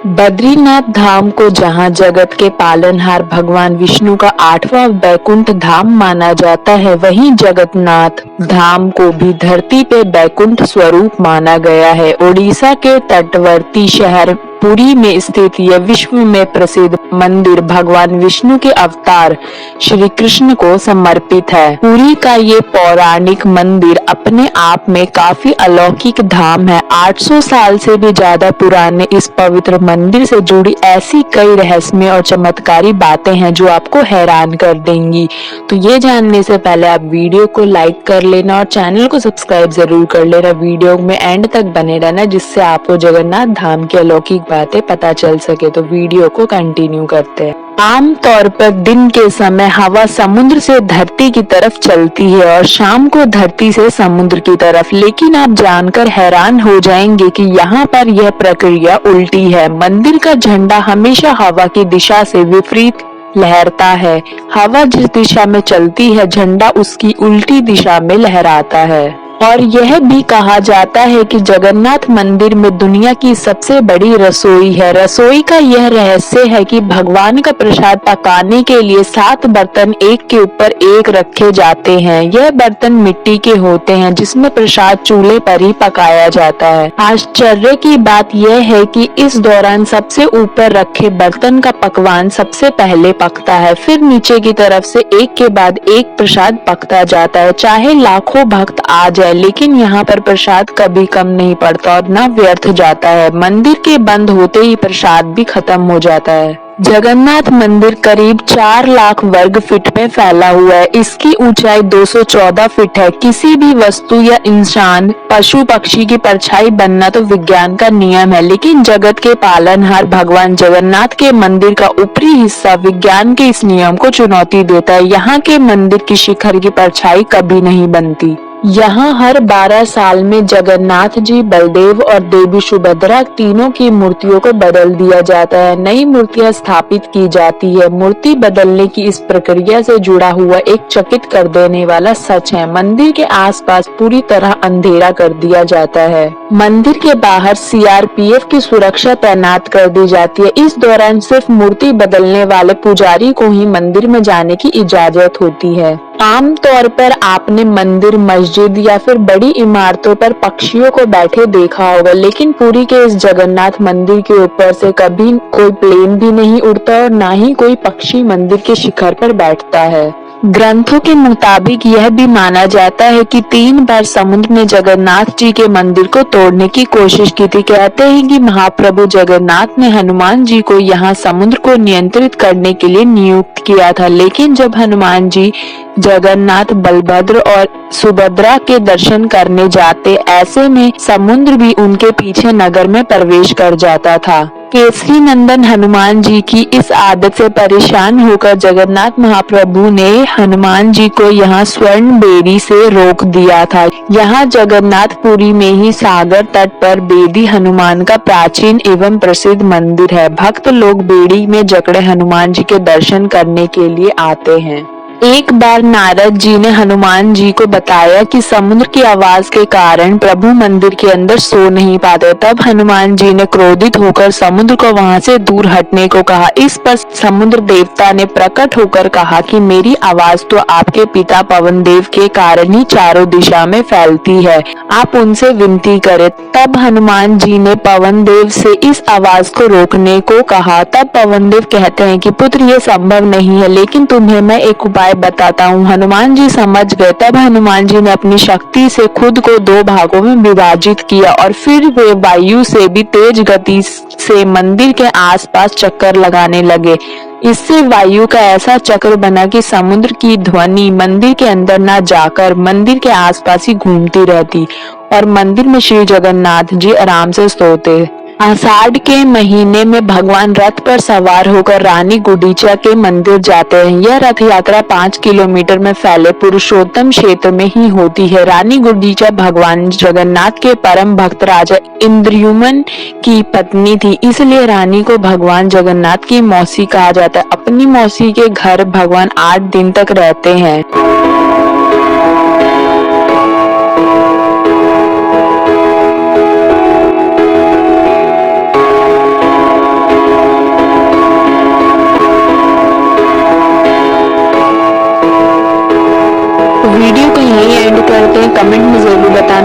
बद्रीनाथ धाम को जहां जगत के पालनहार भगवान विष्णु का 8वां बैकुंठ धाम माना जाता है, वहीं जगन्नाथ धाम को भी धरती पे बैकुंठ स्वरूप माना गया है। ओडिशा के तटवर्ती शहर पुरी में स्थित यह विश्व में प्रसिद्ध मंदिर भगवान विष्णु के अवतार श्री कृष्ण को समर्पित है। पुरी का ये पौराणिक मंदिर अपने आप में काफी अलौकिक धाम है। 800 साल से भी ज्यादा पुराने इस पवित्र मंदिर से जुड़ी ऐसी कई रहस्यमय और चमत्कारी बातें हैं जो आपको हैरान कर देंगी। तो ये जानने से पहले आप वीडियो को लाइक कर लेना और चैनल को सब्सक्राइब जरूर कर लेना। वीडियो में एंड तक बने रहना जिससे आपको जगन्नाथ धाम की अलौकिक बातें पता चल सके। तो वीडियो को कंटिन्यू करते हैं। आम तौर पर दिन के समय हवा समुद्र से धरती की तरफ चलती है और शाम को धरती से समुद्र की तरफ, लेकिन आप जानकर हैरान हो जाएंगे कि यहाँ पर यह प्रक्रिया उल्टी है। मंदिर का झंडा हमेशा हवा की दिशा से विपरीत लहरता है। हवा जिस दिशा में चलती है, झंडा उसकी उल्टी दिशा में लहराता है। और यह भी कहा जाता है कि जगन्नाथ मंदिर में दुनिया की सबसे बड़ी रसोई है। रसोई का यह रहस्य है कि भगवान का प्रसाद पकाने के लिए 7 बर्तन एक के ऊपर एक रखे जाते हैं। यह बर्तन मिट्टी के होते हैं जिसमें प्रसाद चूल्हे पर ही पकाया जाता है। आश्चर्य की बात यह है कि इस दौरान सबसे ऊपर रखे बर्तन का पकवान सबसे पहले पकता है, फिर नीचे की तरफ से एक के बाद एक प्रसाद पकता जाता है। चाहे लाखों भक्त आ जाए, लेकिन यहाँ पर प्रसाद कभी कम नहीं पड़ता और न व्यर्थ जाता है। मंदिर के बंद होते ही प्रसाद भी खत्म हो जाता है। जगन्नाथ मंदिर करीब 4 लाख वर्ग फीट में फैला हुआ है। इसकी ऊंचाई 214 फीट है। किसी भी वस्तु या इंसान, पशु पक्षी की परछाई बनना तो विज्ञान का नियम है, लेकिन जगत के पालनहार भगवान जगन्नाथ के मंदिर का ऊपरी हिस्सा विज्ञान के इस नियम को चुनौती देता है। यहाँ के मंदिर की शिखर की परछाई कभी नहीं बनती। यहाँ हर 12 साल में जगन्नाथ जी, बलदेव और देवी सुभद्रा तीनों की मूर्तियों को बदल दिया जाता है। नई मूर्तियां स्थापित की जाती है। मूर्ति बदलने की इस प्रक्रिया से जुड़ा हुआ एक चकित कर देने वाला सच है। मंदिर के आसपास पूरी तरह अंधेरा कर दिया जाता है। मंदिर के बाहर सीआरपीएफ की सुरक्षा तैनात कर दी जाती है। इस दौरान सिर्फ मूर्ति बदलने वाले पुजारी को ही मंदिर में जाने की इजाजत होती है। आमतौर पर आपने मंदिर, मस्जिद या फिर बड़ी इमारतों पर पक्षियों को बैठे देखा होगा, लेकिन पुरी के इस जगन्नाथ मंदिर के ऊपर से कभी कोई प्लेन भी नहीं उड़ता और ना ही कोई पक्षी मंदिर के शिखर पर बैठता है। ग्रंथों के मुताबिक यह भी माना जाता है कि 3 बार समुद्र ने जगन्नाथ जी के मंदिर को तोड़ने की कोशिश की थी। कहते हैं कि महाप्रभु जगन्नाथ ने हनुमान जी को यहाँ समुद्र को नियंत्रित करने के लिए नियुक्त किया था, लेकिन जब हनुमान जी जगन्नाथ, बलभद्र और सुभद्रा के दर्शन करने जाते, ऐसे में समुद्र भी उनके पीछे नगर में प्रवेश कर जाता था। केसरी नंदन हनुमान जी की इस आदत से परेशान होकर जगन्नाथ महाप्रभु ने हनुमान जी को यहाँ स्वर्ण बेड़ी से रोक दिया था। यहाँ जगन्नाथपुरी में ही सागर तट पर बेदी हनुमान का प्राचीन एवं प्रसिद्ध मंदिर है। भक्त लोग बेड़ी में जकड़े हनुमान जी के दर्शन करने के लिए आते हैं। एक बार नारद जी ने हनुमान जी को बताया कि समुद्र की आवाज के कारण प्रभु मंदिर के अंदर सो नहीं पाते। तब हनुमान जी ने क्रोधित होकर समुद्र को वहां से दूर हटने को कहा। इस पर समुद्र देवता ने प्रकट होकर कहा कि मेरी आवाज तो आपके पिता पवन देव के कारण ही चारों दिशा में फैलती है, आप उनसे विनती करें। तब हनुमान जी ने पवन देव से इस आवाज को रोकने को कहा। तब पवन देव कहते हैं कि पुत्र, ये संभव नहीं है, लेकिन तुम्हें मैं एक उपाय बताता हूँ। हनुमान जी समझ गए। तब हनुमान जी ने अपनी शक्ति से खुद को 2 भागों में विभाजित किया और फिर वे वायु से भी तेज गति से मंदिर के आसपास चक्कर लगाने लगे। इससे वायु का ऐसा चक्र बना कि समुद्र की ध्वनि मंदिर के अंदर न जाकर मंदिर के आसपास ही घूमती रहती और मंदिर में श्री जगन्नाथ जी आराम से सोते। आषाढ़ के महीने में भगवान रथ पर सवार होकर रानी गुंडीचा के मंदिर जाते हैं। यह रथ यात्रा 5 किलोमीटर में फैले पुरुषोत्तम क्षेत्र में ही होती है। रानी गुंडीचा भगवान जगन्नाथ के परम भक्त राजा इंद्रयुम्न की पत्नी थी, इसलिए रानी को भगवान जगन्नाथ की मौसी कहा जाता है। अपनी मौसी के घर भगवान 8 दिन तक रहते हैं।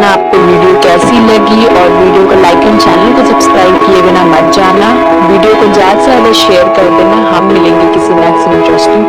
बताना आपको वीडियो कैसी लगी और वीडियो को लाइक एंड चैनल को सब्सक्राइब किए बिना मत जाना। वीडियो को ज़्यादा से ज़्यादा शेयर कर देना। हम मिलेंगे किसी नेक्स्ट इंटरेस्टिंग